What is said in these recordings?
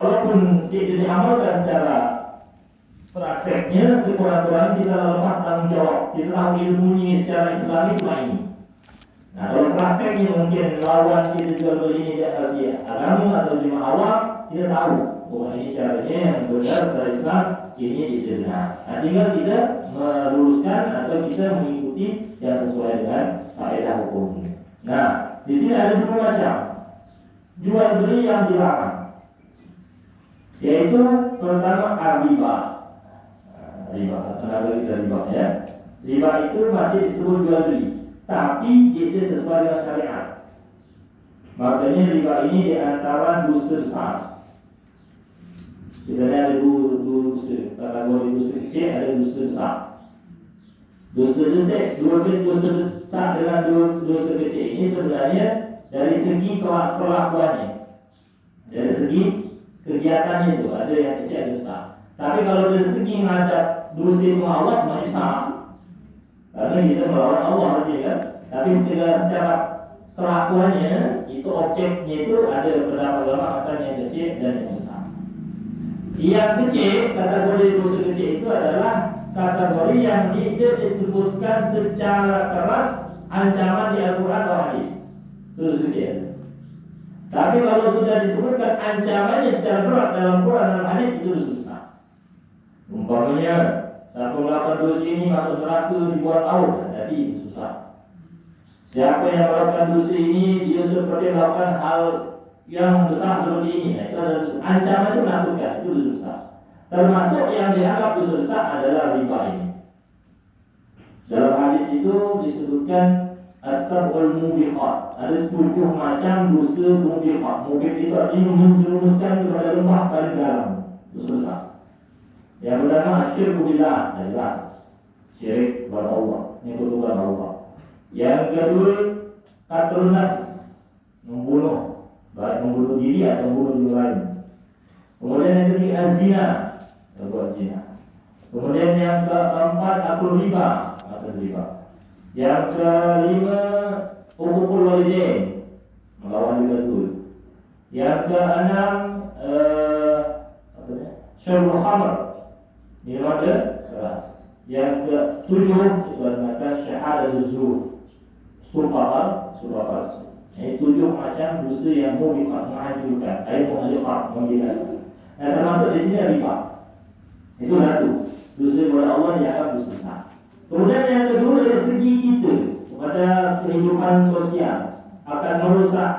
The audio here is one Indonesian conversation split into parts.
Walaupun tidak diamalkan secara prakteknya, sekurang-kurangnya kita lepas tanggung jawab, kita tahu ilmunya secara Islami cuma ini. Nah, kalau prakteknya mungkin lawan kita jual beli ini dia agama atau lima awam, kita tahu bahwa ini caranya yang benar secara Islam, ini itu benar. Nah, tinggal kita meluruskan atau kita mengikuti yang sesuai dengan kaidah hukumnya. Nah, di sini ada dua macam jual beli yang dilarang, yaitu pertama riba. Riba, tenaga kita riba ya. Riba itu masih disebut jual beli, tapi itu sesuai dengan syariat. Makanya riba ini di antara dosa besar. Sebenarnya ada dua dosa, kategori dosa kecil, ada dosa besar. Dosa besar dengan dosa kecil ini sebenarnya dari segi perlakuannya, dari segi kegiatannya itu ada yang kecil ada besar. Tapi kalau dari segi menghadap dosa itu Allah semuanya besar, karena kita melawan Allah aja kan. Tapi secara perlakuannya itu objeknya itu ada beberapa ulama akan yang kecil dan yang besar. Yang kecil, kategori dosa kecil itu adalah kategori yang tidak disebutkan secara keras ancaman di Al-Quran atau hadis. Dosa kecil. Tapi kalau sudah disebutkan ancamannya secara berat dalam Quran dan hadis, itu dosa besar. Umpamanya satu melakukan dosa ini masuk neraka ribuan tahun, jadi itu susah. Siapa yang melakukan dosa ini dia seperti melakukan hal yang besar seperti ini, itu adalah ancaman itu menakutkan, itu dosa besar. Termasuk yang dianggap dosa besar adalah riba ini. Dalam hadis itu disebutkan as-sab'ul mubiqat, ada 7 macam dosa mubiqat. Mubiq itu artinya menjerumuskan kepada lembah paling dalam, dosa besar. Yang pertama syirku billah, jelas syirik kepada Allah, menyekutukan Allah. Yang kedua qatlun nafs, membunuh, baik membunuh diri atau membunuh orang lain. Kemudian yang ketiga azina, berbuat zina. Kemudian yang keempat akul riba, atau riba. Yang kelima uququl walidain, melawan betul. Yang keenam syurbul khamr, minuman keras. Yang ketujuh itu adalah syahadat zur, sumpah palsu. Ini 7 macam dosa yang mubiqat, menghancurkan, mu'alliqat, membinasakan. Nah, termasuk di sini riba. Itu satu dosa kepada Allah yang akan dosa besar. Kemudian yang kedua dari segi kita kepada kehidupan sosial akan merusak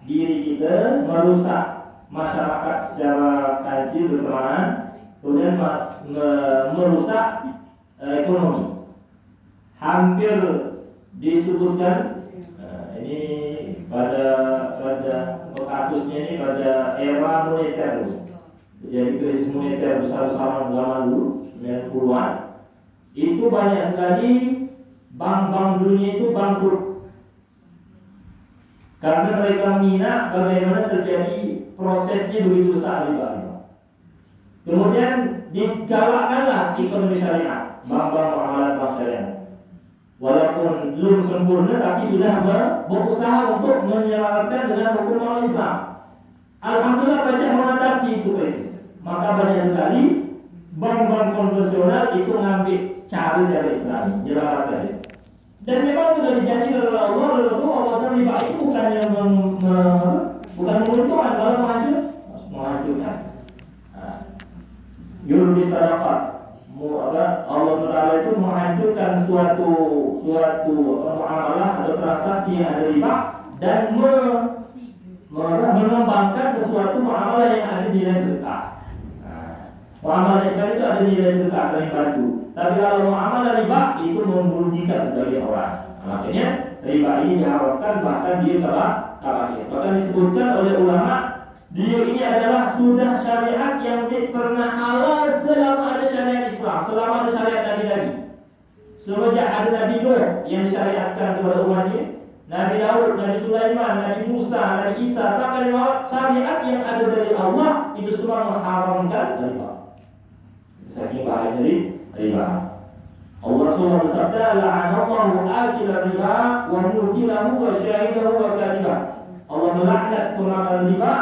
diri kita, merusak masyarakat secara kaji berkembang, kemudian merusak ekonomi. Hampir disebutkan ini pada kasusnya ini pada era moneter dulu. Jadi krisis moneter besar-besaran zaman dulu 90-an itu banyak sekali bank-bank dunia itu bangkrut karena mereka mengira bagaimana terjadi prosesnya begitu besar riba. Kemudian digalakkanlah ekonomi syariah, bank-bank muamalat bank syariah. Walaupun belum sempurna tapi sudah berusaha untuk menyelaraskan dengan hukum Islam. Alhamdulillah banyak mengatasi itu krisis. Maka banyak sekali bank-bank konvensional itu ngambil cara Islami, jelaskan. Dan memang sudah dijanjikan oleh Allah dan Rasulullah bahwa riba itu bukannya bukan menguntungkan, malah menghancurkan. Yurbi sadaqah, Allah Taala itu menghancurkan suatu muamalah atau transaksi yang ada riba dan mengembangkan sesuatu muamalah yang ada nilai sedekah. Muamalah Islam itu ada nilai sedekah saling bantu. Tapi kalau muamalah riba itu merugikan sebagian orang. Makanya riba ini diharamkan, bahkan dia kabahir. Bahkan disebutkan oleh ulama, dia ini adalah sudah syariat yang tidak pernah halal selama ada syariat Islam, selama ada syariat Nabi. Semenjak ada Nabi Nuh yang disyariatkan kepada umatnya, Nabi Daud, Nabi Sulaiman, Nabi Musa, Nabi Isa, sampai syariat yang ada dari Allah itu semua mengharamkan riba. Saking bahaya dari riba. Allah Rasulullah bersabda, la'anallahu akila riba wa mukilahu wa syahidahu wa kadibah. Allah melaknat pemakan riba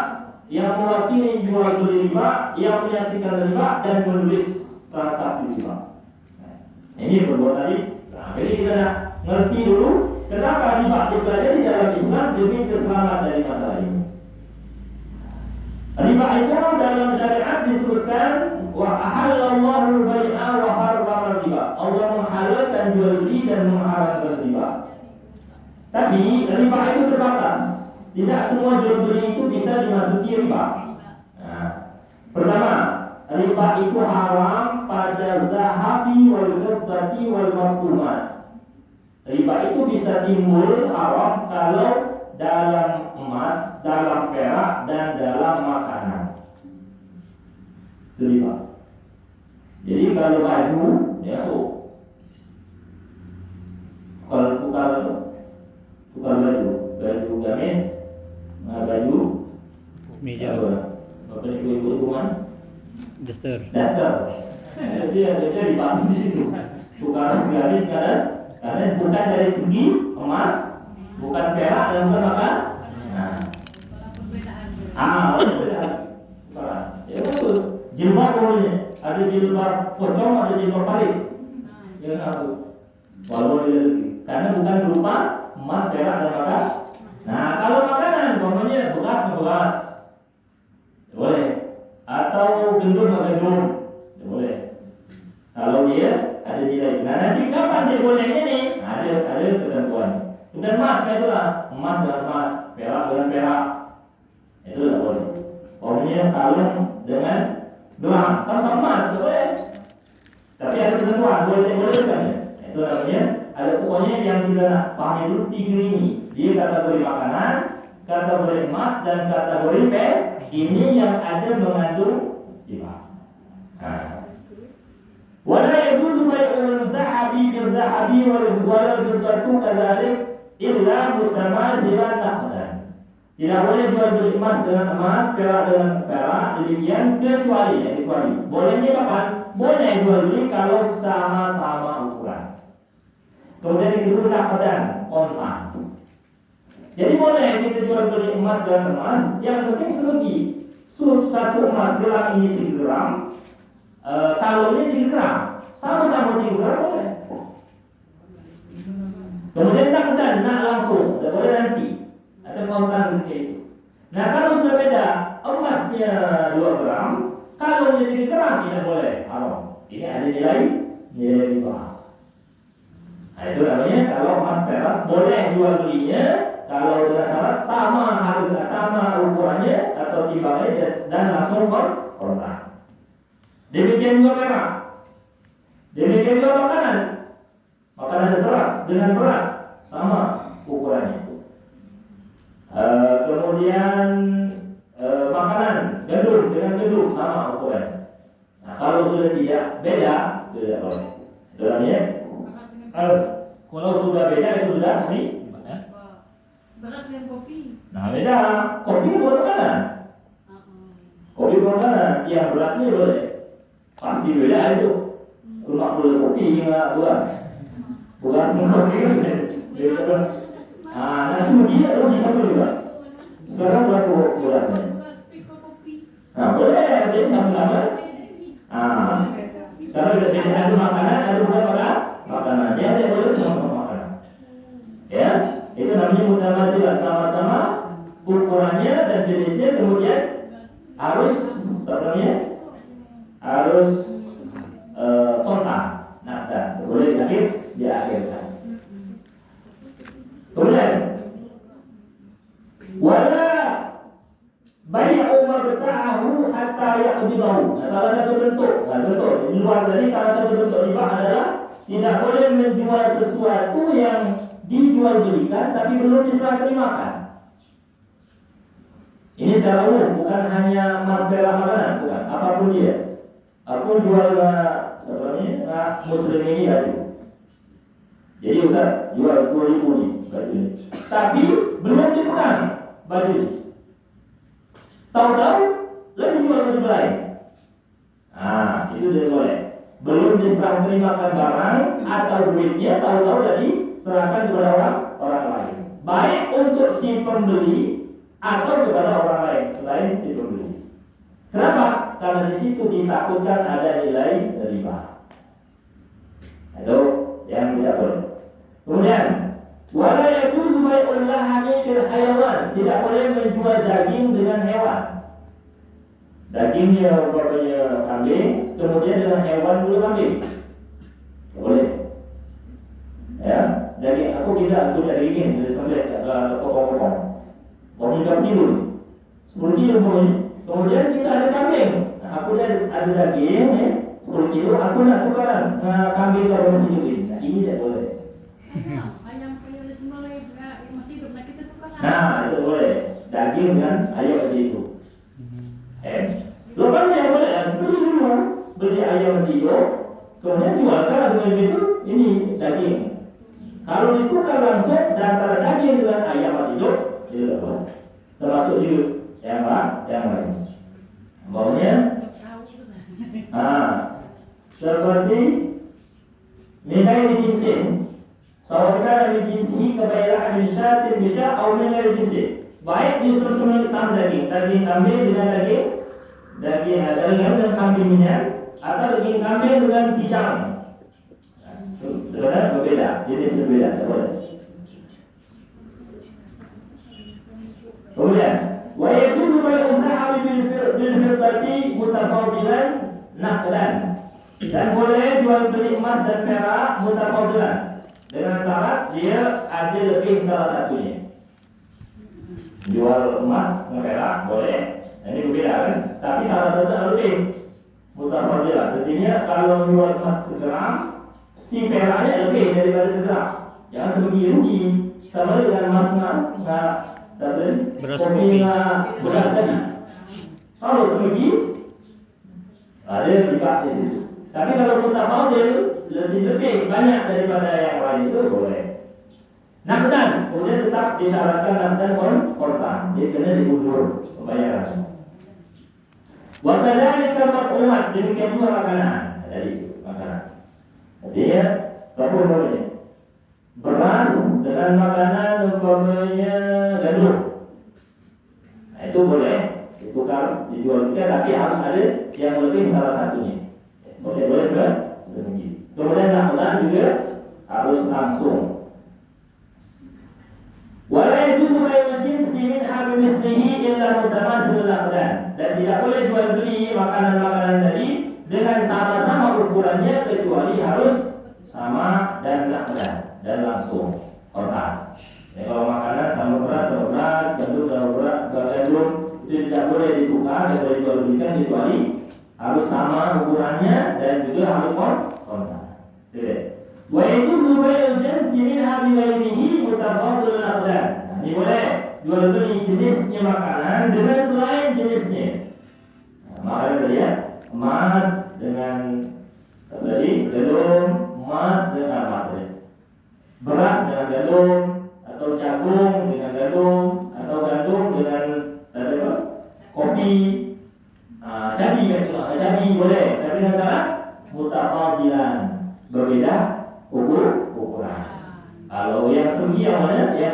yang mewakili jual beli riba, yang menyaksikan riba, dan menulis transaksi riba. Nah, ini berbuat tadi. Nah, jadi kita nak ngerti dulu kenapa riba dipelajari dalam Islam demi keselamatan dari masalah ini. Riba itu dalam syariat disebutkan wa ahallallahu al-bai'a wa harrama riba. Allah menghalalkan jual beli dan mengharamkan riba. Tapi riba itu terbatas. Tidak semua jual beli itu bisa dimasuki riba. Nah, pertama, riba itu haram pada zahabi wal fiddati wal maqtumat. Riba itu bisa timbul haram kalau dalam emas, dalam perak, dan dalam makanan. Itu riba. Jadi kalau baju, ya kalau tukar baju gamis, baju meja, apa ibu mana? daster. Dia dibantu di situ. Tukar gamis karena bukan dari segi emas, bukan perak dan bukan makan. Perbedaan. Ya betul. Jilbab pokoknya ada jilbab pocong, ada jilbab paris. Jangan aku. Walaupun dia lagi. Karena bukan berupa emas, perak dan makan. Nah, kalau makanan, umpamanya beras, boleh. Atau gendum, boleh. Kalau dia ada nilai. Nah, nanti kapan dia bolehnya nih? Ada ketentuan. Kemudian emas, itulah emas dengan emas, perak dengan perak. Itu tidak boleh. Pokoknya kalung dengan gelang, sama-sama emas, boleh. Tapi ada ketentuan, boleh kan ya? Itu namanya. Ada pokoknya yang kita nak pahami dulu tiga ini. Dia kategori makanan, kategori emas, dan kategori ini yang ada mengandung riba. Wala yajuzu bai'ul dhahabi bil dhahabi wal fiddatu kadzalik illa mutamadhilan naqdan. Tidak boleh jual beli emas dengan emas, perak dengan perak, demikian kecuali. Bolehnya kapan? Boleh jual beli kalau sama-sama ukuran. Kemudian yang kedua naqdan, kontan. Jadi boleh kita jual beli emas dan emas, yang penting sebegi. Satu emas gelang ini 3 gram, kalungnya 3 gram, sama-sama 3 gram boleh. Kemudian naqdan, langsung, tidak boleh nanti. Ada kontan seperti itu. Nah, kalau sudah beda, emasnya 2 gram, kalungnya 3 gram, tidak boleh. Haram. Ini ada nilai riba. Nah, itu namanya kalau emas perak boleh jual belinya kalau dengan syarat sama harga, sama ukurannya atau timbangannya dan langsung kontan. Demikian juga perak. Demikian juga makanan. Makanan beras dengan beras sama ukurannya. Kemudian makanan gandum dengan gandum sama ukurannya. Nah, kalau sudah tidak beda, tidak boleh. Itu namanya. Kalau sudah beda itu sudah beras dan kopi. Nah, beda. Kopi bukan makanan. Kopi bukan makanan. Yang berasnya boleh. Pasti beda itu. Rumah boleh kopi enggak beras. Beras dengan kopi beda. Nasi dia lo bisa juga. Sekarang berapa berasnya? Nah, boleh. Jadi sama-sama. Kalau ada makanan, ada bukan makanan. Dia boleh sama-sama makanan. Ya, itu namanya mutamadhilan, sama-sama ukurannya dan jenisnya, kemudian harus kontan. Nah, boleh diakhirkan. Kemudian wala bai'u mabta'ahu hatta yaqbidahu. Salah satu bentuk, di luar dari salah satu bentuk riba adalah tidak boleh menjual sesuatu yang dijual belikan tapi belum diserah terimakan. Ini secara umum, bukan hanya emas perak makanan, bukan, apapun dia. Aku jual muslim ini baju. Jadi Ustaz jual 10.000 nih baju ini, tapi belum dipegang baju ini. Tahu-tahu lagi jual baju lain. Itu tidak boleh. Belum diserah terimakan barang atau duitnya, tahu-tahu dari serahkan kepada orang lain. Baik untuk si pembeli atau kepada orang lain selain si pembeli. Kenapa? Karena di situ ditakutkan ada nilai riba. Itu yang tidak boleh. Kemudian, wala yajuzu bai'ul lahmi bil hayawan, tidak boleh menjual daging dengan hewan. Dagingnya umpamanya kambing, kemudian dengan hewan bulu kambing. Tidak boleh. Ya, daging aku tidak daging dari sampai ada potong-potong. Potong kilo, 10 kilo pokoknya. Kemudian kita ada kambing. Nah, aku ada daging ya, 10 kilo, aku nak tukaran kambing kalau masih hidup. Nah, ini tidak boleh. Ayam kayak sembelih masih hidup, nah kita tukaran. Nah, itu boleh. Daging kan ayam masih hidup. Lepas yang boleh beli dulu, beli ayam masih hidup, kemudian jualkan dengan itu ini daging. Kalau ditukar langsung antara daging dengan ayam masih hidup, tidak boleh. Termasuk juga yang lain. Maunya, seperti minai jinsin, sawakan min jinsihi kabaylah min syatin bisya atau minai jinsin. Baik disusun sama daging kambing dengan daging dengan kambing minyak atau daging kambing dengan kijang. Sebenarnya berbeda, jenis berbeda, tidak boleh. Kemudian, wa yajuzu bai'u dhahab bil fiddati mutafadilan naqdan. Dan boleh jual beli emas dan perak mutafadilan dengan syarat dia ada lebih salah satunya. Jual emas dan perak boleh, ini berbeda kan? Tapi salah satu ada lebih mutafadilan. Artinya kalau jual emas segram, si peraknya lebih daripada segram. Jangan sebegi rugi sama dengan emasnya Beras kopi beras tadi. Kalau sebegi ada riba di situ. Tapi kalau mutafadil lebih banyak daripada yang lain itu boleh. Naqdan, kemudian tetap disyaratkan naqdan kontan. Jadi kena diundur pembayaran. Wa kadzalika al-mat'umat, demikian juga makanan. Dari situ makanan. Artinya apa namanya? Beras dengan makanan umpamanya gandum. Nah, itu boleh ditukar, dijual juga, tapi harus ada yang lebih salah satunya. Boleh sebegini. Kemudian naqdan juga harus langsung. Wala yajuzu bai'ul jinsi minha bimithlihi illa mutamassilul naqdan. Dan tidak boleh jual beli makanan-makanan tadi dengan sama-sama ukurannya kecuali harus sama dan naqdan dan langsung kontan. Kalau makanan sama beras, gandum, gandum itu tidak boleh ditukar, tidak boleh dijual belikan kecuali harus sama ukurannya dan juga harus kontan. Wa yajuzu bai'ul jinsi minha bighairihi mutafadilun naqdan. Nah, ini boleh jual beli jenisnya makanan dengan selain jenisnya. Nah, makanan tadi ya, emas dengan tadi gandum, emas dengan emas tadi. Beras dengan gandum atau jagung dengan gandum atau gandum dengan apa? Kopi. Cabai cabai boleh, tapi dengan syarat mutafadilan, berbeda ukuran. Kalau yang segi yang mana? Yang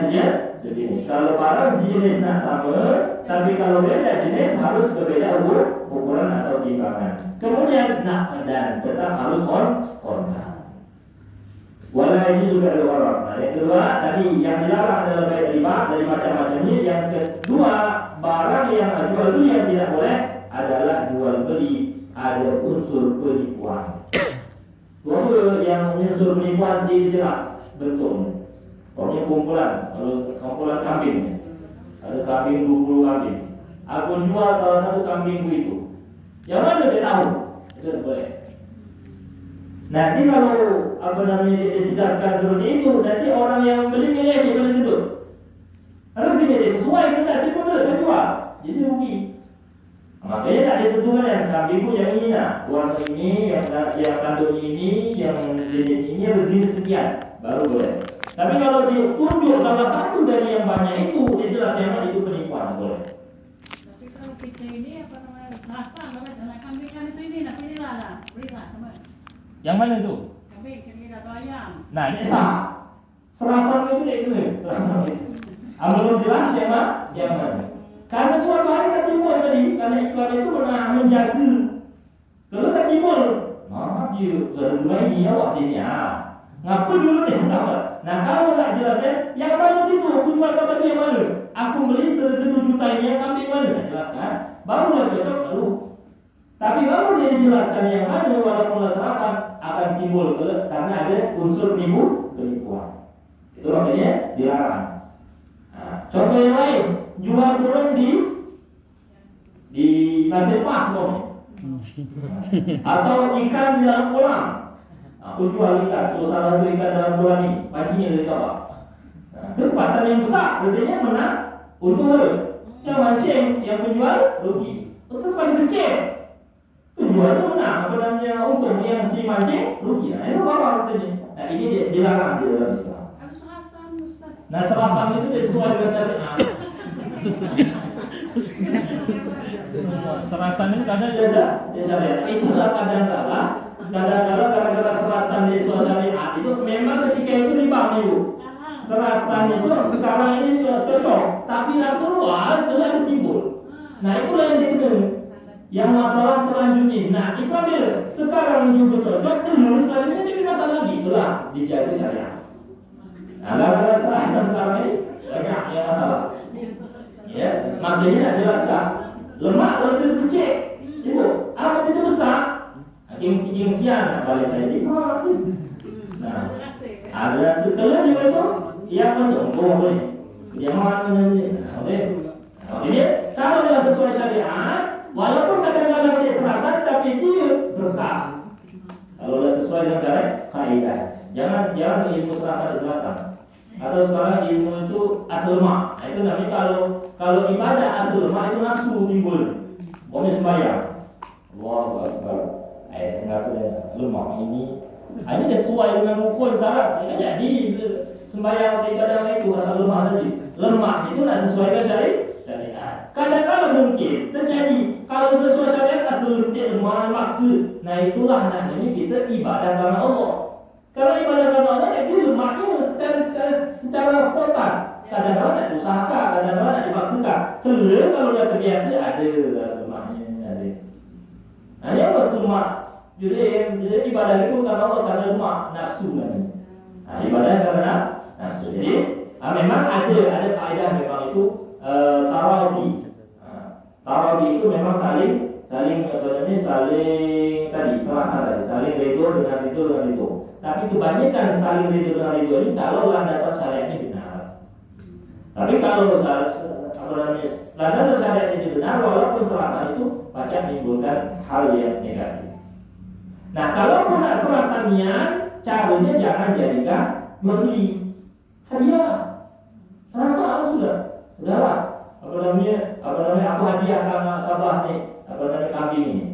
sejenis. Kalau barang sejenis nak sama, tapi kalau beda jenis harus berbeda ukuran atau timbangan. Kemudian naqdan tetap harus kontan. Wala yajuzu bai'ul gharar. Nah, yang kedua tadi yang dilarang adalah bai'ul riba dari macam-macamnya. Yang kedua, barang yang jual beli yang tidak boleh adalah jual beli ada unsur penipuan. Unsur yang unsur penipuan tidak jelas bentuknya. Pokoknya kumpulan kambing. Ada kambing 20 kambing. Aku jual salah satu kambingku itu. Yang mana dia tahu? Itu tidak boleh. Nanti kalau dijelaskan seperti itu, nanti orang yang membeli milih dia boleh duduk. Kalau tidak sesuai tidak sih benar dia jual, jadi rugi. Makanya tak ditentukan yang kambingku yang ini warna ini, yang kandung ini, yang jenis ini, yang berjenis sekian, baru boleh. Tapi kalau ditunjuk salah satu dari yang banyak itu, dia jelas yang mana itu penipuan, boleh. Tapi kalau kita ini apa namanya serasa namanya kambing kan itu ini nak pilihlah lah, belilah sama. Yang mana itu? Kambing kira atau ayam. Nah, ini sah. Serasa itu dia kena, serasa itu. Belum jelas yang mana? Karena suatu hari kan timbul tadi, karena Islam itu menjaga. Kalau kan timbul, nah dia berdua ini awak dia, ngapa dulu deh kenapa? Nah kalau nak jelaskan, yang mana itu? Aku jual kambing yang mana? Aku beli 1,2 juta ini yang kambing mana? Nah, jelaskan, barulah cocok baru. Tapi kalau dia jelaskan yang mana, walaupun rasa akan timbul karena ada unsur penipuan. Itu makanya dilarang. Nah, contoh yang lain, jual burung di pasir pas atau ikan di dalam kolam. Aku jual ikan, salah satu ikan dalam kolam ini, pancingnya dari kapal. Nah, kesempatan yang besar, berarti menang, untung baru. Yang mancing, yang penjual rugi. Itu paling kecil. Penjual itu menang, apa namanya untung, yang si mancing rugi. Nah, itu apa artinya? Nah, ini dilarang di dalam Islam. Nah, serasam itu sesuai dengan syariat. Serasam itu kadang jasa syariat. Itulah kadang-kala gara-gara serasam di syariat itu memang ketika itu riba itu. Serasam itu sekarang ini cocok, tapi nanti luar itu ada timbul. Nah, itulah yang dikenal. Yang masalah selanjutnya. Nah, Islam itu sekarang juga cocok, telur selanjutnya jadi masalah lagi. Itulah dijaga syariat. Nah, gara-gara serasam sekarang ini banyak yang masalah. Ya, makanya jelaskan lemak kalau itu kecil, ibu, amat itu besar, gengsi-gengsian, balik tadi. Nah, ada setelah juga itu, yang masuk, boleh, jangan namanya. Oke, kalau dia sesuai syariat, walaupun kadang-kadang dia serasa, tapi dia berkah. Kalau dia sesuai dengan kaidah, jangan ilmu serasa dijelaskan. Atau sekarang ilmu itu asal lemak. Nah, itu namanya kalau ibadah asal lemak itu nafsu timbul. Mau sembahyang. Allahu Akbar. Enggak lemak ini. Hanya sesuai dengan rukun syarat. Ya, jadi sembahyang atau ibadah itu asal lemak saja. Lemak itu tidak sesuai dengan syariat. Kadang-kadang mungkin terjadi kalau sesuai syariat asal lemak maksud. Nah, itulah namanya kita ibadah karena Allah. Karena ibadah karena Allah jadi lemaknya secara spontan. Kadang-kadang tidak diusahakan, kadang-kadang tidak dipaksakan. Telur kalau sudah terbiasa ada rasa lemaknya ada. Nah, yang lemak. Jadi ibadah itu karena Allah karena lemak nafsu namanya. Nah, ibadah karena nafsu. Jadi memang ada kaidah memang itu tarawih. Tarawih itu memang saling saling ridho dengan ridho. Tapi kebanyakan saling ridho dengan ridho ini kalau landasan syariatnya benar. Tapi kalau landasan syariatnya benar, walaupun serasa itu pasti menimbulkan hal yang negatif. Nah, kalau nak serasa niat, caranya jangan jadikan beli hadiah. Serasa sudahlah. Apa namanya aku hadiahkan sahabat nih, kambing ini.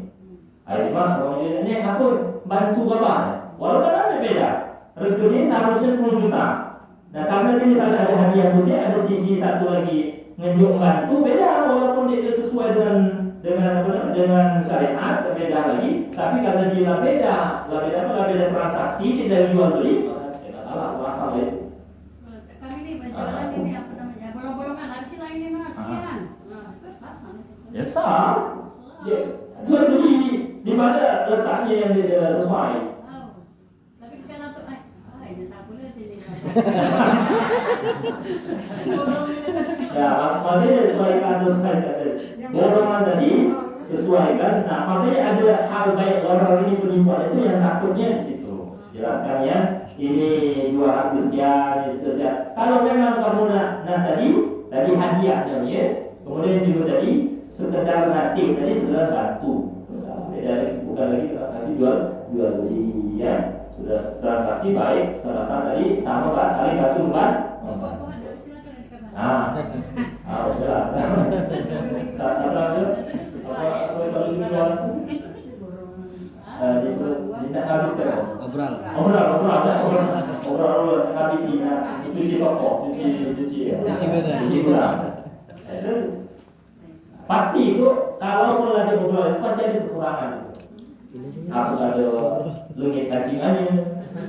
Ayo mah, ini aku bantu kapan? Walaupun ada beda, reganya seharusnya 10 juta. Nah, karena ini misalnya ada hadiah sudah, ada sisi satu lagi ngejuk bantu beda, walaupun dia sesuai dengan syariat beda lagi, tapi karena dia beda transaksi tidak jual beli, masalah itu. Kami ini berjualan ini apa namanya? Bolong-bolongan harus lainnya mas, sekian. Nah, itu sah. Ya sah. Jual beli di mana letaknya yang tidak sesuai. Tapi kita tuh ini sapunya ini. Ya, makanya sesuaikan. Bolongan tadi sesuaikan. Nah, makanya ada hal baik orang ini penipuan itu yang takutnya di situ. Jelaskan ya, ini 200 sekian. Kalau memang kamu tadi hadiah namanya, kemudian juga tadi sekedar ngasih tadi sekedar bantu. Beda bukan lagi transaksi jual beli ya. Sudah transaksi baik, serasa tadi sama Pak, saling bantu udah. Saat tidak habis kan? Obrol habisi cuci toko, cuci barang. Pasti itu kalau lagi obrol itu pasti ada kekurangan. Aku ada lengit kacingannya,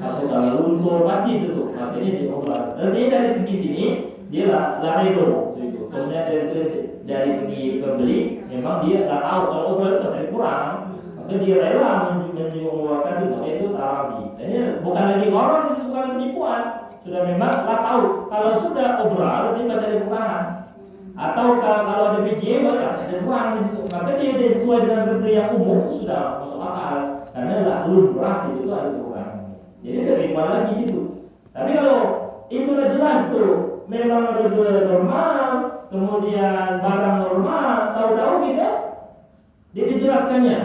aku ada luntur, pasti itu tuh. Makanya diobrol. Nanti dari segi sini dia lari dulu. Kemudian dari dari segi pembeli memang dia nggak tahu kalau obral itu pasti kurang, maka dia rela mengeluarkan itu tarabi. Jadi bukan lagi orang itu bukan penipuan, sudah memang nggak tahu kalau sudah obral itu pasti ada kekurangan. Atau kalau ada BJ ada kurang di situ, maka dia sesuai dengan harga yang umum sudah masuk akal karena lumrah itu ada kekurangan. Jadi dari mana lagi situ. Tapi kalau itu udah jelas tuh memang harga normal, kemudian barang normal, tahu-tahu kita dia dijelaskannya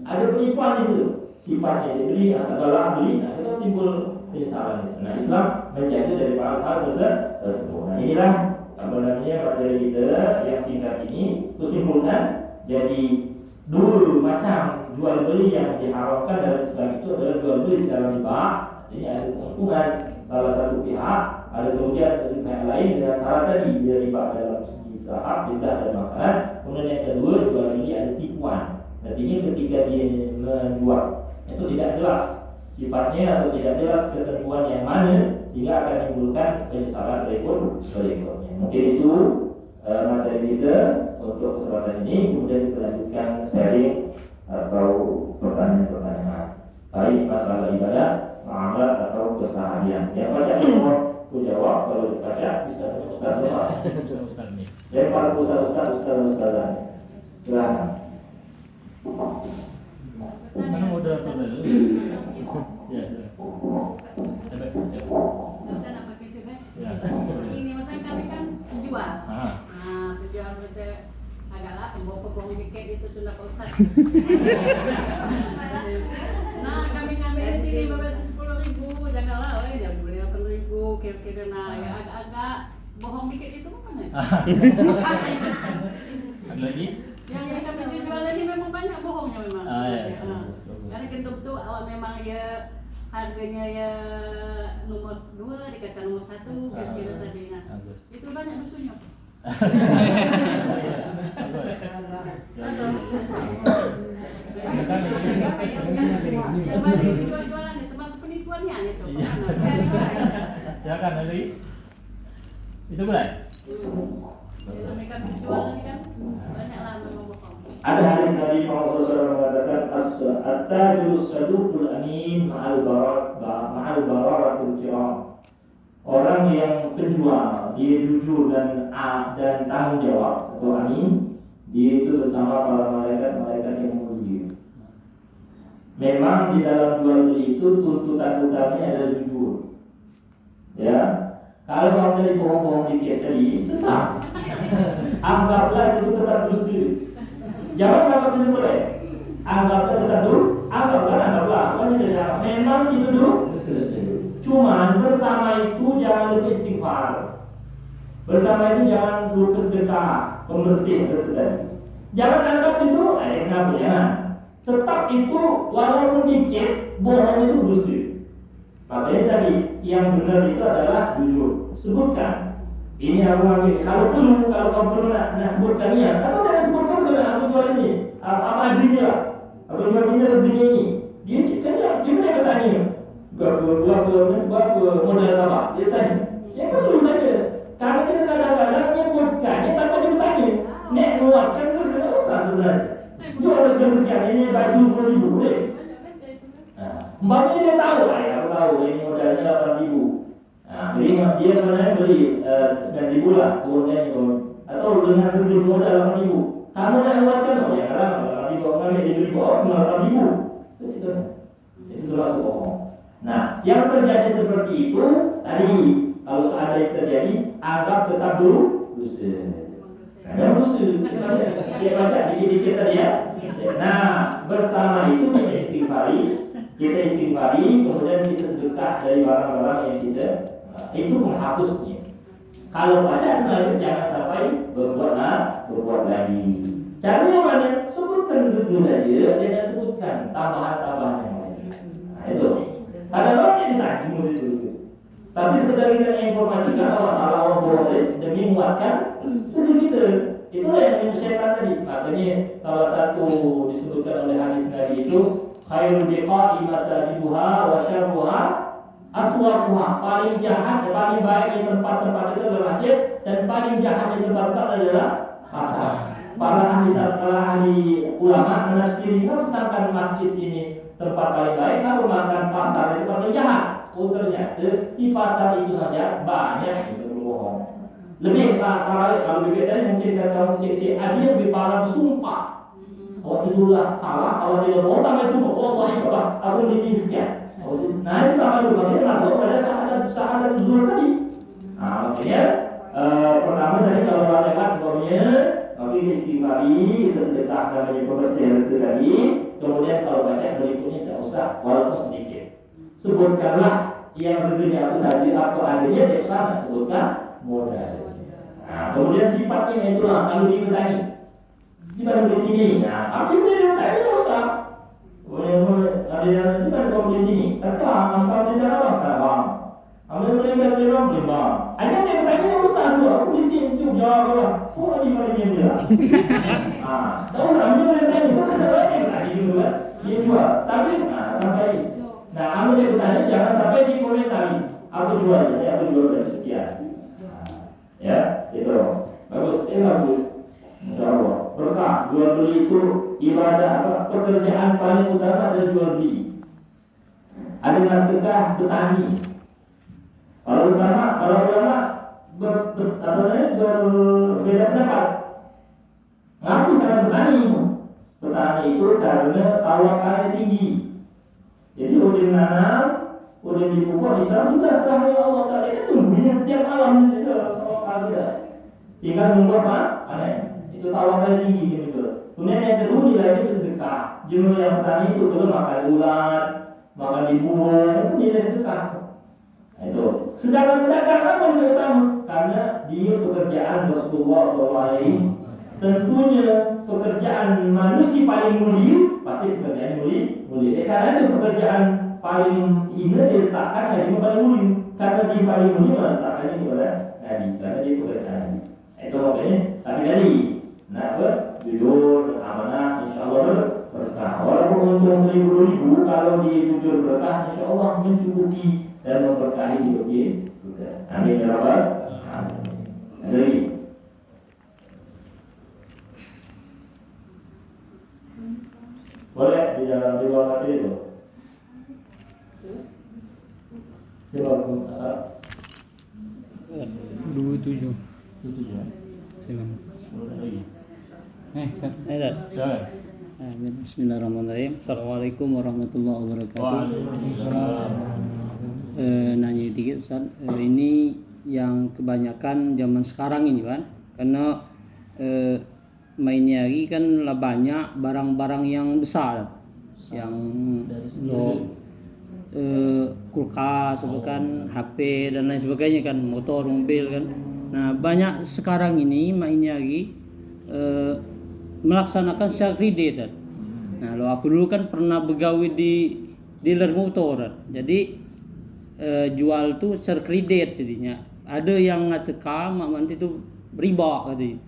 ada penipuan di situ, sifatnya dibeli asal galak beli, nah itu timbul penyesalan. Nah Islam menjaga dari hal tersebut. Nah inilah apa namanya materi kita yang singkat ini kusimpulkan. Jadi dulu macam jual beli yang diharapkan dalam Islam itu adalah jual beli secara riba. Jadi ada keuntungan salah satu pihak, ada kemudian dari pihak lain dengan syarat tadi dia riba dalam segi saham, riba dan makanan. Kemudian yang kedua jual beli ada tipuan. Artinya ketika dia menjual itu tidak jelas sifatnya atau tidak jelas ketentuan yang mana sehingga akan menimbulkan penyesalan berikutnya. Mungkin itu materi kita untuk kesempatan ini. Kemudian kita lanjutkan sharing atau pertanyaan-pertanyaan baik masalah ibadah, muamalah atau keseharian. Yang banyak semua aku jawab, kalau dibaca bisa Ustaz Umar. Dan para Ustaz-Ustaz. Silakan. Mana moderator dulu? Ya, Nggak usah nak pakai itu kan? ya. Ini masa kami kan penjual. Ah. Nah, penjual kita agaklah pembawa tiket itu sudah Pak Ustaz. Nah, kami ngambil ini 10.000, janganlah, jangan beli 8.000, kira-kira nah ya agak-agak bohong dikit itu mana? Ada lagi? Yang kami jual ini memang banyak bohongnya memang. Ya. Karena kenduk tuh awal memang ya harganya ya nomor 2 dikata nomor 1 kira-kira tadi. Nah, itu banyak dusunnya. Yang banyak jual-jualan itu termasuk penipuannya itu. Silakan lagi. Itu mulai. Mereka jualan ini kan banyaklah memang bohong. Ada hadis Nabi Muhammad SAW mengatakan at-tajirus saduqul amin ma'al bararatul kiram. Orang yang penjual dia jujur dan tanggung jawab atau amin, dia itu bersama para malaikat yang mulia. Memang di dalam jual beli itu tuntutan utamanya adalah jujur. Ya, kalau kamu tadi bohong-bohong dikit tadi, tetap anggaplah itu tetap dosa. Jangan anggap itu boleh. Anggaplah tetap dulu. Anggaplah. Memang itu dulu. Cuman bersama itu jangan lupa istighfar. Bersama itu jangan lupa sedekah, pembersih itu tadi. Jangan anggap itu, kenapa ya? Tetap itu walaupun dikit, bohong itu dosa. Makanya tadi yang benar itu adalah jujur. Sebutkan. Ini aku ambil. Kalau kamu perlu nak sebutkan ya. Atau nak sebutkan sudah aku jual ini. Apa adanya lah. Aku jual ini begini ini. Dia bertanya. Buat modal apa? Dia tanya. Ya kan dulu tanya. Karena kita kadang-kadang nyebutkannya tanpa dia bertanya. Nek muatkan itu sudah usah sebenarnya. Jual harga sekian ini baju 10.000 deh. Umpamanya dia tahu, aku tahu ini modalnya 8.000. Nah, jadi dia sebenarnya beli 9.000 lah turunnya itu. Atau dengan harga modal 8.000. Kamu nak buatkan, ya kadang 8.000 orang ambil 7.000 orang 8.000. Itu termasuk bohong. Nah, yang terjadi seperti itu tadi kalau seandainya terjadi, anggap tetap dulu dosa. Karena dosa. Dia baca dikit-dikit tadi ya. Nah, bersama itu kita istighfari, kemudian kita sedekah dari barang-barang yang kita itu menghapusnya. Kalau baca sebenarnya jangan sampai berbuat lagi. Caranya mana? Sebutkan dulu saja, tidak sebutkan tambahan-tambahan yang lain. Nah itu. Ada orang yang ditanya itu. Tapi sekedar kita informasikan masalah orang bohong demi menguatkan tujuh kita. Itulah yang setan tadi. Makanya salah satu disebutkan oleh hadis Nabi itu khairul biqa'i masajiduha wa syarruha aswaquha. Paling jahat dan paling baik di tempat-tempat itu adalah masjid, dan paling jahat di tempat-tempat adalah pasar. Para ahli ulama menafsirkan misalkan masjid ini tempat paling baik, lalu makan pasar itu paling jahat. Oh ternyata di pasar itu saja banyak yang berbohong. Lebih parah kalau lebih tadi mungkin kata kecil-kecil, ada yang lebih parah bersumpah. Waktu itulah salah, kalau tidak mau tambah sumpah, oh ini apa? Aku beli sekian. Nah itu tambah dulu, makanya masuk pada sahadat zuhur tadi. Nah makanya pertama tadi kalau orang lewat umpamanya, maka kita istighfari, kita sedekah namanya pembersihan itu tadi. Kemudian kalau baca berikutnya tidak usah, walaupun sedikit. Sebutkanlah yang tentunya apa saja, apa adanya, tidak usah sebutkan modal. Nah, kemudian sifatnya itulah kalau di petani, di mana beli tinggi. Nah, apa yang beli petani tidak usah. Kemudian ada yang di mana kau beli tinggi? Kata, angkau beli tanah bang, bang. Ambil beli bang, beli bang. Ada yang petani tidak usah semua. Aku beli tinggi, cuk jawab bang. Oh, di mana dia bilang? Ah, tahu tak? Ambil beli petani, itu ada banyak petani juga. Dia jual, tapi sampai. Nah, ambil beli petani jangan sampai dikomentari. Aku jual, jadi aku jual dari sekian. Ya, itu bagus, bagus. Insyaallah berkah. Jual beli itu ibadah apa? Pekerjaan paling utama adalah jual beli. Ada yang tegah petani. Kalau ulama berbeda pendapat. Ngaku sangat petani. Petani itu karena tawakalnya tinggi. Jadi udah menanam, udah dipupuk, Islam sudah serahnya Allah Taala kan tunggunya tiap malam itu. Tinggal nunggu apa? Aneh. Itu tawakalnya tinggi gitu. Kemudian yang kedua nilainya sedekah. Jumlah yang petani itu kalau makan ulat, makan di burung itu nilai sedekah. Nah, itu. Sedangkan pedagang apa yang utama? Karena dia pekerjaan Rasulullah SAW. Tentunya pekerjaan manusia paling mulia pasti pekerjaan mulia. Karena itu pekerjaan paling hina diletakkan haji paling mulia. Karena dia paling mulia meletakkannya kepada Nabi. Karena dia pekerjaan Nabi. Itu makanya. Tapi tadi nak jujur, amanah, insyaallah berkah. Walaupun untung 1.000-2.000, kalau dia jujur berkah, insyaallah mencukupi dan memberkahi hidup dia. Amin ya rabbal alamin. Lagi. Boleh di dalam di luar materi itu. Coba asal 27. Bismillahirrahmanirrahim. Assalamualaikum warahmatullahi wabarakatuh. Nanya dikit Ustaz, ini yang kebanyakan zaman sekarang ini kan, karena mainnya lagi kan lah banyak barang-barang yang besar, yang kulkas, kan HP dan lain sebagainya kan, motor, mobil kan. Nah banyak sekarang ini mainnya lagi melaksanakan secara kredit kan. Nah lo aku dulu kan pernah begawi di dealer motor kan. Jadi jual tuh secara kredit jadinya. Ada yang ngatekam nanti itu riba katanya.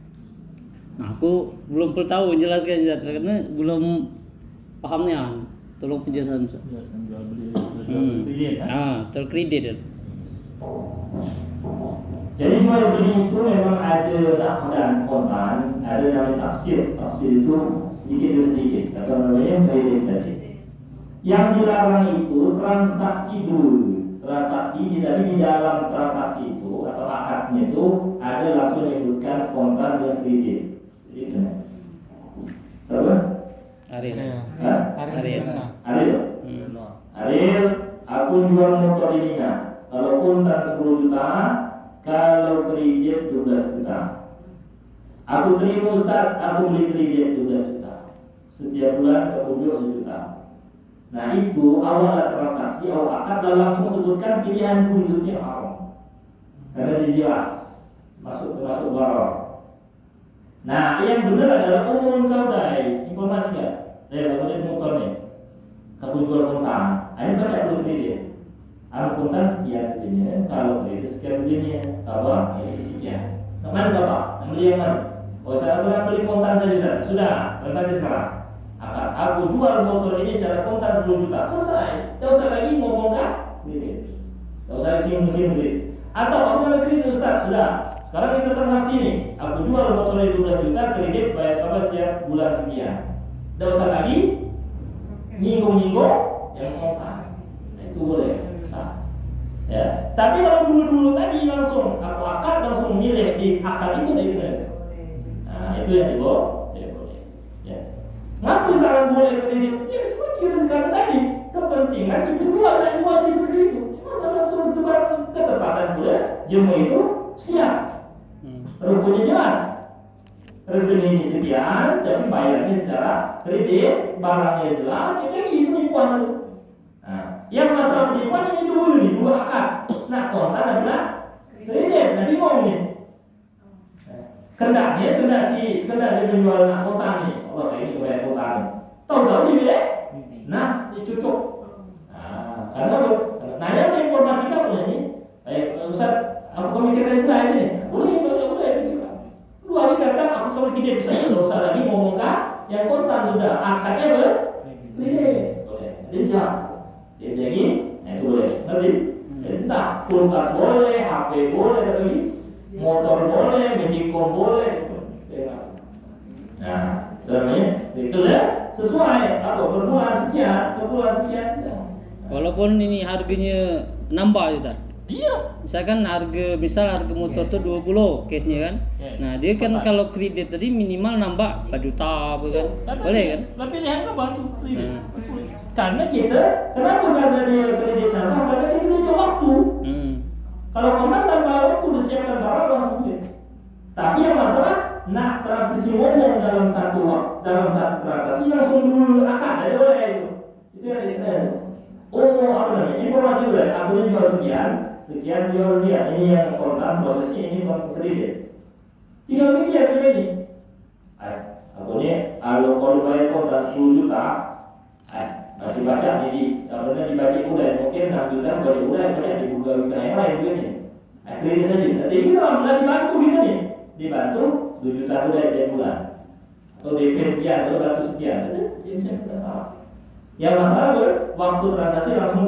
Nah aku belum tahu jelaskan karena belum pahamnya. Tolong penjelasan. Penjelasan jual beli kredit kan. Terkredit kan. Jadi jual beli itu memang ada dan kontan, ada namanya taksir. Taksir itu sedikit demi sedikit, atau namanya kredit tadi. Yang dilarang itu transaksi dulu. Transaksi tapi di dalam transaksi itu atau akadnya itu ada langsung menyebutkan kontan dan kredit. Jadi itu. Apa? Ariel, aku jual motor ini nah. Kalau kontan 10 juta, kalau kredit 12 juta. Aku terima Ustaz, aku beli kredit 12 juta. Setiap bulan ke ujung 1 juta. Nah itu awal transaksi, awal akad dan langsung sebutkan pilihan wujudnya haram. Karena dia jelas masuk barang. Nah yang benar adalah umum kau dai informasi kan. Kalau dia motor nih, aku jual kontan, ayo baca dulu kredit. Aku kontan sekian begini, kalau kredit sekian begini, kalau ini sekian. Mana apa? Beli yang mana? Oh saya beli kontan saja sudah transaksi sekarang. Aku jual motor ini secara kontan 10 juta, selesai. Tidak usah lagi ngomong kan? Kredit. Tidak usah singgung-singgung kredit. Atau aku mau kredit Ustaz, sudah. sekarang kita transaksi nih, aku jual motornya 12 juta, kredit bayar apa setiap bulan sekian. Tidak usah lagi nyinggung-nyinggung yang kontan. Nah, itu boleh sah. Ya. Tapi kalau dulu-dulu tadi langsung aku akad langsung milih di akad itu dari kena. Nah, itu yang boleh. Ya. Ngapa misalkan boleh kredit? Ya sebagian karena tadi kepentingan si penjual dan jual di seperti itu. Masalah itu ketepatan pula jemu itu siap. Rukunnya jelas. Rekening ini sekian, tapi bayarnya secara kredit, barangnya jelas, jadi penipuan itu. Nah, yang masalah penipuan ini dulu nih, dua akad. Nah, kontan adalah kredit, nah bingung nih. Kendak si penjual nak kontan nih, Allah kayak ini bayar kontan. Tahu-tahu dipilih, nah dicucuk. Nah, karena yang menginformasikan ini, Ustaz, aku memikirkan juga aja nih, boleh pikirkan. Lu hari datang aku sama gede bisa usah lagi ngomongkan yang kontan sudah akadnya boleh jelas jadi itu boleh nanti entah kulkas boleh, HP boleh, tapi motor boleh, magicom boleh. Nah, namanya itu ya sesuai apa perbulan sekian. Walaupun ini harganya nambah ya, Tad. Iya. Misalkan harga motor tuh 20 case-nya kan. Yes. Nah, dia kan kalau kredit tadi minimal nambah 4 juta apa kan. Boleh kan? Lah pilihan apa tuh kredit? Karena kenapa karena dia kredit nambah? Karena kita punya waktu. Kalau kontan tanpa waktu udah siapkan barang langsung duit. Tapi yang masalah nak transisi ngomong dalam satu transaksi langsung dulu akad ada boleh itu. Itu yang dikenal. Apa namanya? Informasi udah aku jual sekian jual dia. Ini yang kontan prosesnya ini kredit. Tinggal mikir ini. Aku nih kalau bayar kontan 10 juta, masih baca dibaca udah mungkin 6 juta baru udah baca dibuka yang lain begini. Kredit saja. Nanti kita lagi bantu gitu nih. Dibantu 2 juta udah tiap bulan. Atau DP sekian, atau batu sekian. Itu tidak salah. Yang masalah waktu transaksi langsung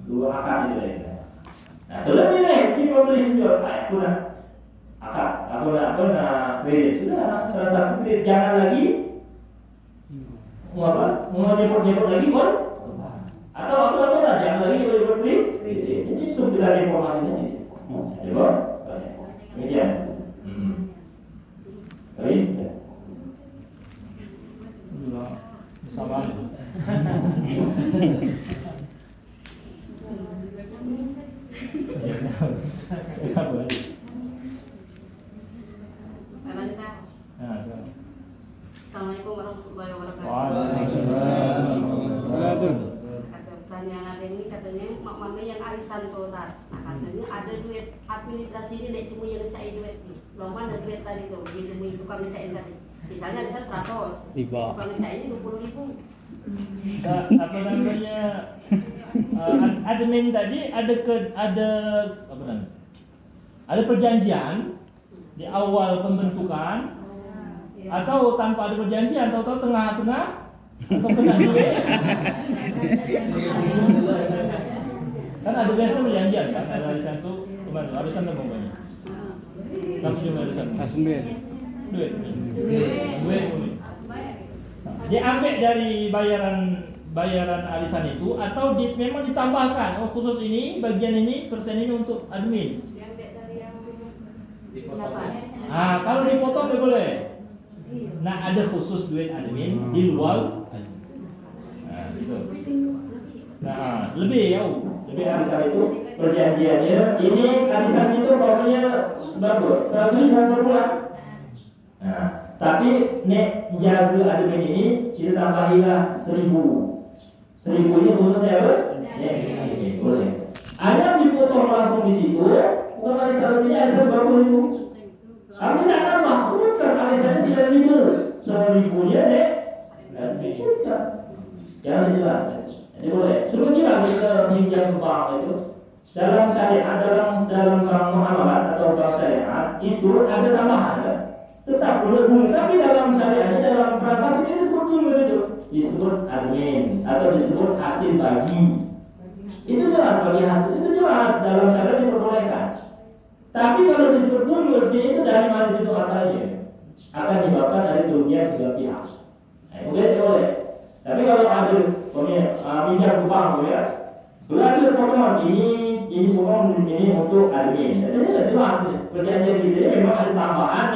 dulu akad itu deh. Nah, terlebih nih si pembeli jual, aku nak akad, aku nak kredit sudah transaksi kredit jangan lagi mau nyebut lagi kon atau aku jangan lagi nyebut kredit. Ini sudah informasinya ini. Coba, kemudian, baik. Sama. Assalamualaikum warahmatullahi wabarakatuh. Waalaikumsalam. Pertanyaan ada ini katanya mak mana yang arisan tuh tar. Nah katanya ada duit administrasi ini nek cuma yang ngecai duit nih. Lomba ada duit tadi tuh, dia demi tukang ngecain tadi. Misalnya arisan 100, tukang ngecainnya 20.000. Apa namanya? Admin tadi ada apa namanya? Ada perjanjian di awal pembentukan atau tanpa ada perjanjian tahu-tahu tengah-tengah atau kena duit. Kan ada biasa perjanjian kan ada arisan tuh kemana? Arisan tuh pokoknya. Kamu cuma arisan. Duit. Diambil dari bayaran arisan itu atau memang ditambahkan khusus ini bagian ini persen ini untuk admin. Kalau dipotong nggak boleh. Nah ada khusus duit admin di luar. Nah gitu. Nah lebih arisan itu perjanjiannya ini arisan itu pokoknya bagus 100.000 per bulan. Nah tapi nek jaga admin ini kita tambahilah 1.000. 1.000 ini khususnya apa? Boleh. Ada yang dipotong langsung di situ, bukan arisan artinya arisan baru itu. Kami tidak nambah, sebutkan arisannya 1.000 nya deh. Dan disebutkan. Jangan dijelaskan. Jadi boleh. Sebutkan kita pinjam ke bank itu. Dalam syariat, dalam bank muamalat atau bank syariat itu ada tambahan kan? Tetap boleh bunga, tapi dalam syariatnya dalam transaksi ini disebut bunga itu disebut admin atau disebut hasil bagi. Itu jelas bagi hasil itu jelas dalam syariat diperbolehkan. Tapi kalau disebut dulu, artinya itu dari mana itu asalnya akan menyebabkan ada kerugian sebelah pihak. Nah, boleh. Tapi kalau ada pinjam ke bank, ya, kalau ada potongan ini potongan ini untuk admin, jadi tidak jelas nih. Perjanjian kita ini memang ada tambahan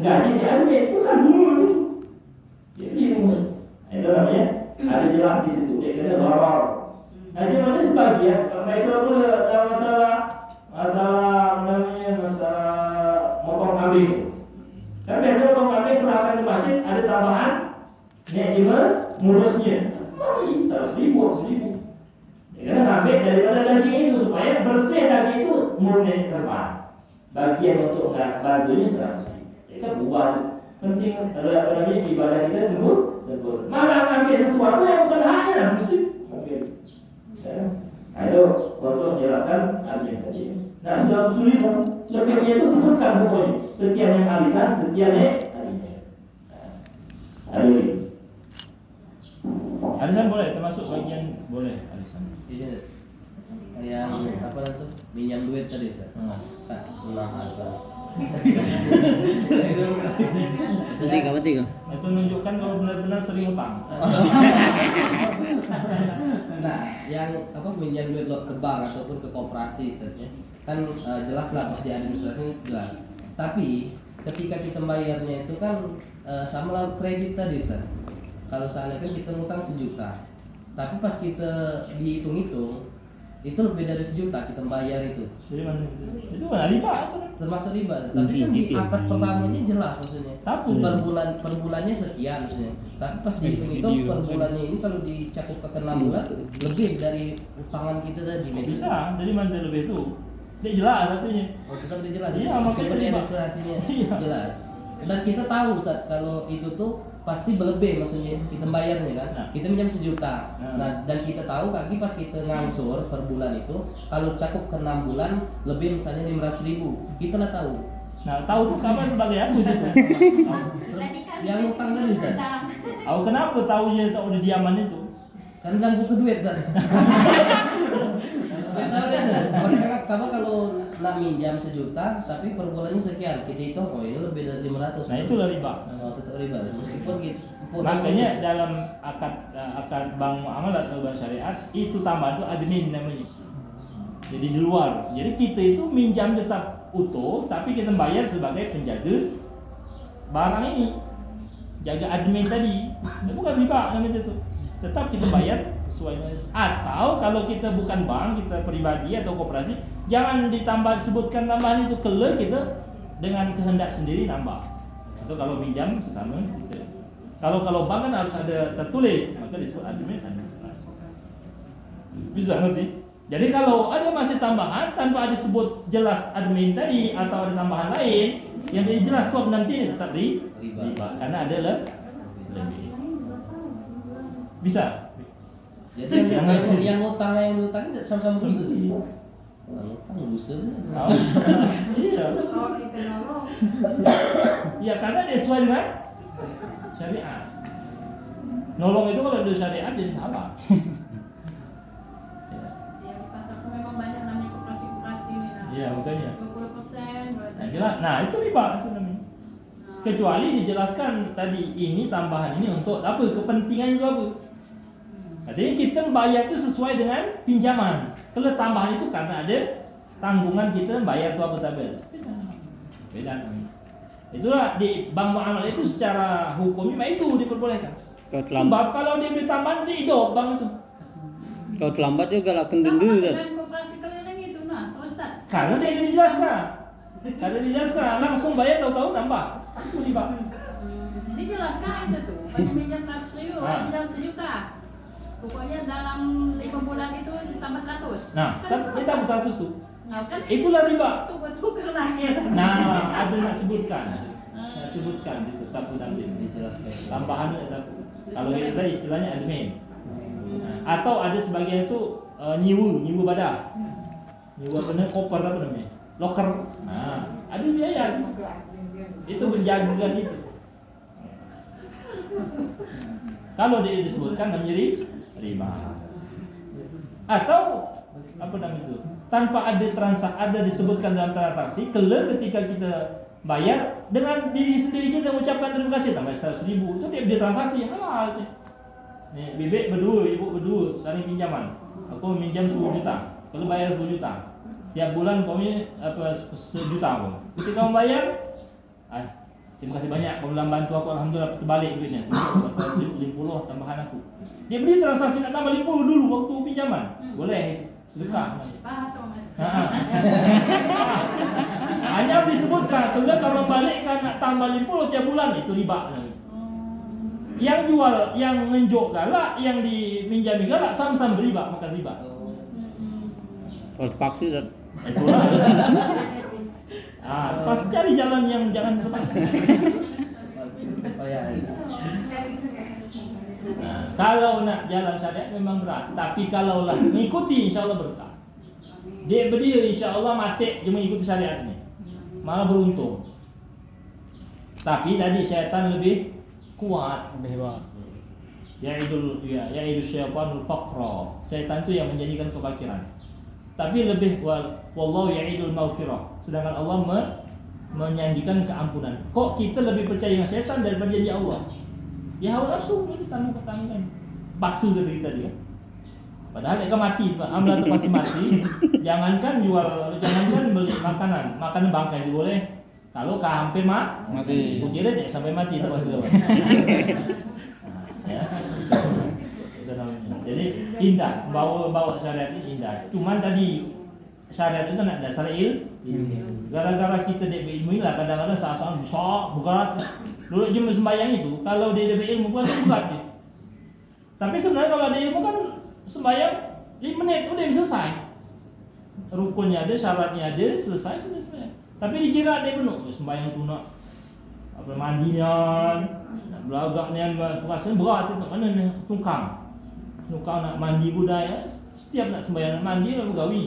gaji si admin itu kan dulu. Jadi itu namanya ada jelas di situ. Dia kena horor. Nah, cuma ada sebagian, karena itu boleh masalah motong kambing. Kan biasanya motong kambing serahkan di masjid ada tambahan juga ngurusnya. 100.000. Karena ngambil daripada daging itu supaya bersih daging itu murni terbang. Bagian untuk bantunya 100.000. Itu buat penting adalah ibadah kita sempurna. Malah ngambil sesuatu yang bukan haknya musik. Nah itu untuk menjelaskan artinya tadi. Nah sudah sulit lebihnya itu sebutkan pokoknya setiapnya alisan, setiapnya Arisan boleh, termasuk bagian boleh arisan. Iya. Yang apa itu? Minjam duit tadi, Ustaz. Tak arisan. Tiga. Itu menunjukkan kalau benar-benar sering utang. Nah, yang apa minjam duit lo ke bank ataupun ke koperasi saja kan jelas lah pasti administrasinya jelas. Tapi ketika kita bayarnya itu kan sama lah kredit tadi, Ustaz. Kalau misalnya kan kita ngutang 1 juta, tapi pas kita dihitung-hitung itu lebih dari 1 juta kita bayar itu. Jadi mana? Itu kan riba atau? Termasuk riba. Tapi kan di akad pertamanya jelas maksudnya. Tapi per bulannya sekian maksudnya. Tapi pas dihitung-hitung per bulannya ini kalau dicakup ke 6 bulan lebih dari utangan kita tadi. Bisa. Jadi mana lebih itu? Dia jelas artinya. Oh, tetap dia jelas. Iya, makanya seperti riba. administrasinya Iya. jelas. Dan kita tahu Ustaz kalau itu tuh pasti berlebih maksudnya kita bayarnya kan. Nah. Kita minjam 1 juta. Nah. Nah, dan kita tahu kaki pas kita ngangsur per bulan itu kalau cakup ke 6 bulan lebih misalnya 500.000. Kita lah tahu. Nah, tahu tuh kabar sebagai aku gitu. Yang utang tadi Ustaz. Aku kenapa tahunya tak udah diaman itu? Kan bilang butuh duit Ustaz. Ya tahu deh. Mereka kamu kalau nak minjam 1 juta tapi per bulannya sekian. Kita hitung oh ini lebih dari 500. Nah, itulah riba. Oh, tetap riba. Meskipun gitu. Makanya dalam akad bank muamalat atau bank syariat itu tambah itu admin namanya. Jadi di luar. Jadi kita itu minjam tetap utuh, tapi kita bayar sebagai penjaga barang ini, jaga admin tadi. Itu bukan riba namanya itu. Tetap kita bayar sesuai. Atau kalau kita bukan bank, kita pribadi atau koperasi, jangan ditambah disebutkan tambahan itu kalau kita dengan kehendak sendiri nambah. Atau kalau pinjam sama gitu. Kalau bank kan harus ada tertulis, maka disebut admin administrasi. Bisa ngerti? Jadi kalau ada masih tambahan tanpa disebut jelas admin tadi atau ada tambahan lain yang jadi jelas kok nanti tetap riba karena ada lebih. Bisa. Jadi yang utang sama-sama busa. Utang busa. Iya. Ya karena dia sesuai dengan syariat. Nolong itu kalau ada syariat jadi salah. Ya di pasarku memang banyak namanya koperasi-koperasi ini. Iya makanya. 20% berarti. Nah, jelas. Nah itu riba itu namanya. Kecuali dijelaskan tadi ini tambahan ini untuk apa? Kepentingan itu apa? Artinya kita bayar itu sesuai dengan pinjaman. Kalau tambahan itu karena ada tanggungan kita bayar itu apa tabel. Beda namanya. Itulah di bank muamalah itu secara hukumnya itu diperbolehkan. Sebab kalau dia beli tambahan dia hidup bank itu. Kau terlambat juga lah Sama kendenda kan. dengan koperasi keliling itu nah, Ustaz. Karena dia dijelaskan. Karena dijelaskan langsung bayar tahu-tahu nambah. Itu riba. Dijelaskan itu tuh, banyak minjam 100.000, minjam 1 juta. Pokoknya dalam 5 bulan itu ditambah 100. Nah, kan dia tambah 100 tuh. Nah, kan Itulah riba. tukar lagi. Nah, ada nak sebutkan. Nak sebutkan itu tapu nanti. Dijelaskan. Tambahan tetap. Kalau kita istilahnya admin. Atau ada sebagian itu nyiwu badak. Nyiwu apa namanya? Koper apa namanya? Loker. Nah, ada biaya. Itu penjagaan itu. Kalau dia disebutkan namanya riba. Atau apa namanya itu? Tanpa ada ada disebutkan dalam transaksi, ketika kita bayar dengan diri sendiri kita mengucapkan terima kasih tambah 100.000 itu dia transaksi halal tu. Ni bebek berdua, ibu berdua saling pinjaman. Aku minjam 10 juta, kalau bayar 10 juta. Tiap bulan kau ni apa 1 juta pun. Ketika kau bayar, terima kasih banyak kau bantu aku, alhamdulillah terbalik duitnya. 150 tambahan aku. Dia beri transaksi nak tambah 50 dulu waktu pinjaman. Boleh itu. Sedekah. Hanya disebutkan kalau balikkan nak tambah 50 tiap bulan itu riba. Yang jual, yang ngenjuk galak, yang diminjami galak sama-sama beriba, makan riba. Kalau terpaksa dan Itulah. Pas cari jalan yang jangan terpaksa. Kalau nak jalan syariat memang berat, tapi kalau lah mengikuti insya-Allah berkah. Dia berdiri insya-Allah mati cuma ikuti syariat ini. Malah beruntung. Tapi tadi syaitan lebih kuat, lebih hebat. Yaitu syaitanul faqra. Syaitan itu yang menjanjikan kefakiran. Tapi lebih wallahu ya'idul maghfirah. Sedangkan Allah menjanjikan keampunan. Kok kita lebih percaya dengan syaitan daripada janji Allah? Ya hawa nafsu ini tanggung-tanggungan. Paksa kata kita dia. Padahal dia kan mati, amla tu pasti mati. Jangankan beli makanan bangkai boleh. Kalau kau hampir mati, aku kira dia sampai mati tu pasal apa? Ya. Jadi indah, bawa syariat ini indah. Cuman tadi syariat itu nak dasar ilmu. Gara-gara kita dek berilmu lah kadang-kadang saat-saat besar, berat. Dulu jam sembahyang itu, kalau dia berilmu pun berat dia. Tapi sebenarnya kalau ada ilmu kan sembahyang 5 menit udah selesai. Rukunnya ada, syaratnya ada, selesai sudah sembahyang. Tapi dikira dia penuh sembahyang tu nak apa mandinya, nak belagaknya, perasaan berat tu mana ni tungkang nak mandi budaya, setiap nak sembahyang nak mandi lalu gawi.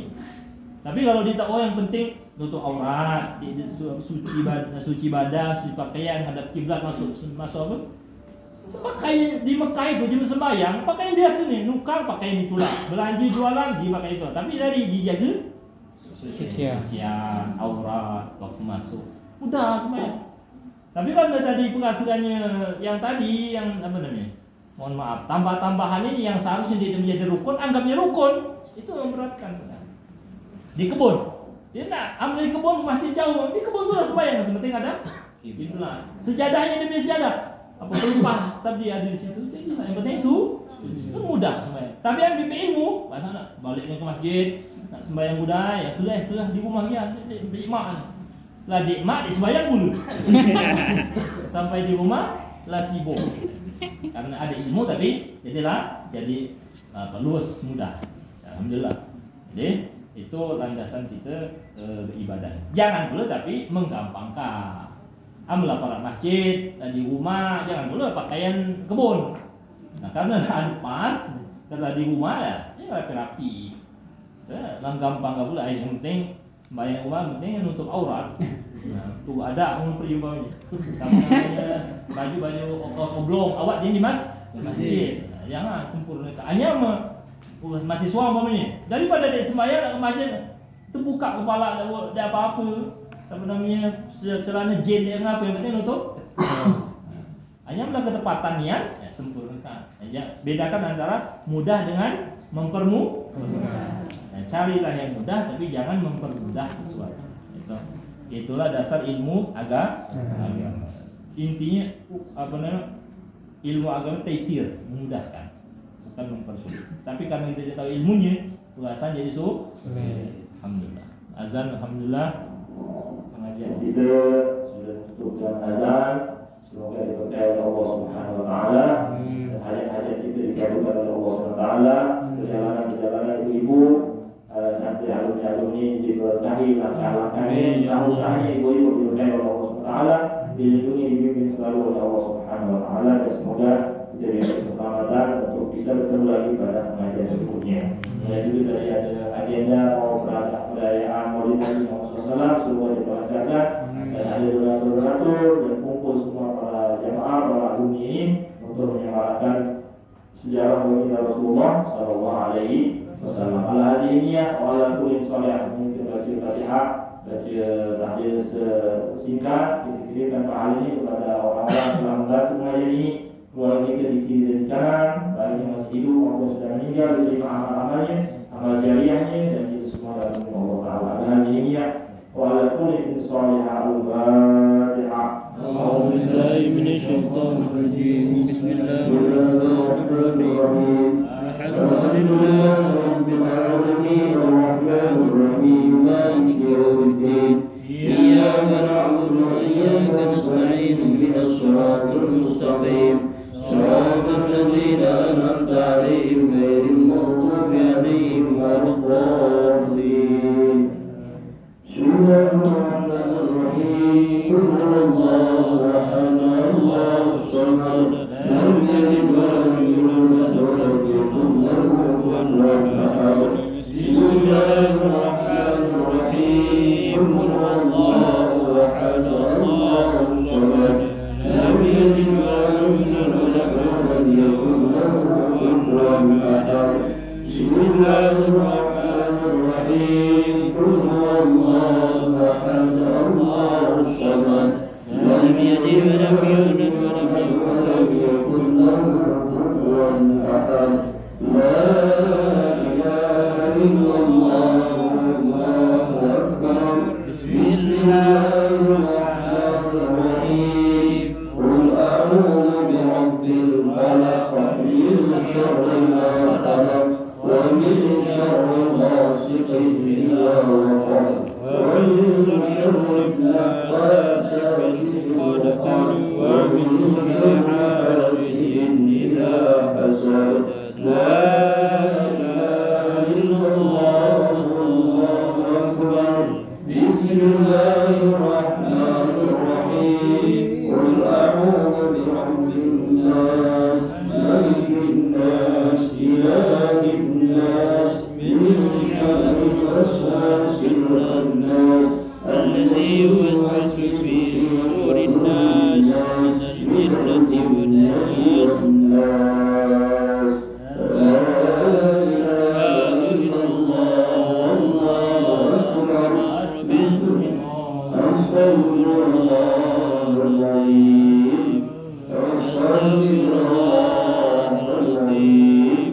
Tapi kalau dia tak yang penting tutup aurat, dia suci badan, suci pakaian, hadap kiblat masuk apa? Pakai di Mekah itu cuma sembahyang, pakaian biasa ni, nukar pakaian itulah. Belanja jualan dia pakai itu. Tapi dari dijaga sucian, aurat, waktu masuk. Udah sembahyang. Tapi kan tadi penghasilannya yang tadi yang apa namanya? Mohon maaf, tambah-tambahan ini yang seharusnya dia menjadi rukun, anggapnya rukun. Itu memberatkan. Di kebun. Dia nak ambil di kebun masih jauh. Di kebun tu lah sembahyang, yang penting ada kiblat. Sejadahnya dia punya sejadah. Apa pelumpah tapi ada di situ. Jadi yang penting itu mudah sembahyang. Tapi yang bibit ilmu, pasal nak baliknya ke masjid, nak sembahyang budaya, kelah di rumah dia, di mak. Lah dik mak dia sembahyang dulu. Sampai di rumah lah sibuk. Karena ada ilmu tapi jadi luas mudah. Alhamdulillah. Jadi itu landasan kita beribadah. Jangan pula tapi menggampangkan. Ambil para masjid dan di rumah jangan pula pakaian kebun. Nah karena ada pas kalau di rumah ya rapi-rapi. Gampang pula yang penting sembahyang rumah penting nutup aurat. Nah, tu ada perjumpaan namanya baju kaos oblong awak jadi di masjid. Nah, jangan sempurna. Hanya mahasiswa umpamanya daripada dia sembahyang ke masjid terbuka kepala dia apa-apa apa namanya celana jin yang apa yang penting nutup. Hanya bila ketepatan niat ya sempurnakan. Ya, bedakan antara mudah dengan mempermudah. Nah, carilah yang mudah tapi jangan mempermudah sesuatu. Itulah dasar ilmu agama. Intinya apa namanya? Ilmu agama taisir, memudahkan, bukan mempersulit. Tapi karena kita tidak tahu ilmunya, puasa jadi alhamdulillah. Azan alhamdulillah. Pengajian kita sudah tutup dengan azan. Semoga diberkahi oleh Allah Subhanahu wa taala. Hajat-hajat kita dikabulkan oleh Allah Subhanahu wa taala. Perjalanan ibu sampai alumni diberkahi langkah-langkah ini, usaha-usahanya ibu-ibu diberkahi oleh Allah Subhanahu wa taala, dilindungi dibimbing selalu oleh Allah Subhanahu wa taala, dan semoga kita diberi keselamatan untuk bisa bertemu lagi pada pengajian berikutnya. Dan juga tadi ada agenda mau perayaan Maulid Nabi Muhammad SAW semua dilancarkan dan ada donatur dan kumpul semua para jamaah para alumni ini untuk menyemarakan sejarah baginda Rasulullah Sallallahu Alaihi wasallam. Ala hadhihi niyyah wa ala kulli sholih. Ini kita baca Fatihah, baca tahlil singkat, kita kirimkan pahala ini kepada orang-orang yang telah membantu mengajar ini, keluarga kita di kiri dan di kanan, baik yang masih hidup maupun sudah meninggal, diterima amal-amalnya, amal jariahnya, dan itu semua dalam Allah Ta'ala. Ala hadhihi niyyah wa ala kulli sholih. Al-Fatihah. أعوذ بالله من الشيطان الرجيم بسم الله الرحمن الرحيم الحمد لله رب العالمين الرحمن الرحيم مالك يوم الدين إياك نعبد وإياك نستعين اهدنا الصراط المستقيم صراط الذين أنعمت عليهم غير المغضوب عليهم ولا الضالين بسم الله الرحمن الرحيم قل الله أحد الله الصمد لم يلد ولم يولد ولم يكن له كفوا أحد بسم الله الرحمن الرحيم قل الله أحد الله الصمد لم يلد ولم يولد ولم يكن له كفوا أحد بسم الله الرحمن الرحيم قل هو الله أحد الله الصمد لم يلد ولم يولد ولم يكن له كفوا أحد لا إله إلا الله والله أكبر بسم الله الرحمن الرحيم قل أعوذ برب الفلق من شر ما خلق ومن شر غاسق إذا وقب ومن شر النفاثات في العقد ومن شر حاسد إذا حسد لا إله إلا الله والله أكبر بسم الله الرحمن الرحيم قل أعوذ برب الناس ملك الناس إله الناس من شر الوسواس الخناس الذي يوسوس في صدور الناس من الجنة والناس لا إله إلا الله والله أكبر أستغفر الله العظيم أستغفر الله العظيم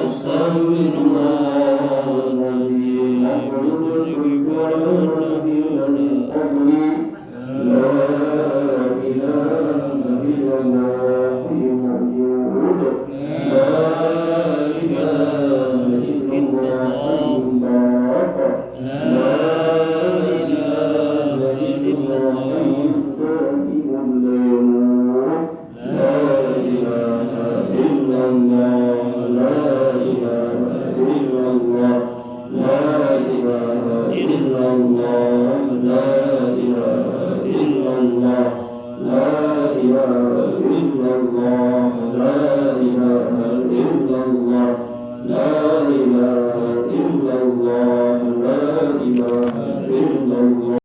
أستغفر الله العظيم أدرك والنبي والقبر لا إله إلا الله موجود لا إله إلا الله لا إله إلا الله الكريم الليل لا إله إلا الله لا إله إلا الله لا إله إلا الله لا إله إلا الله لا إله إلا الله لا إله إلا الله لا إله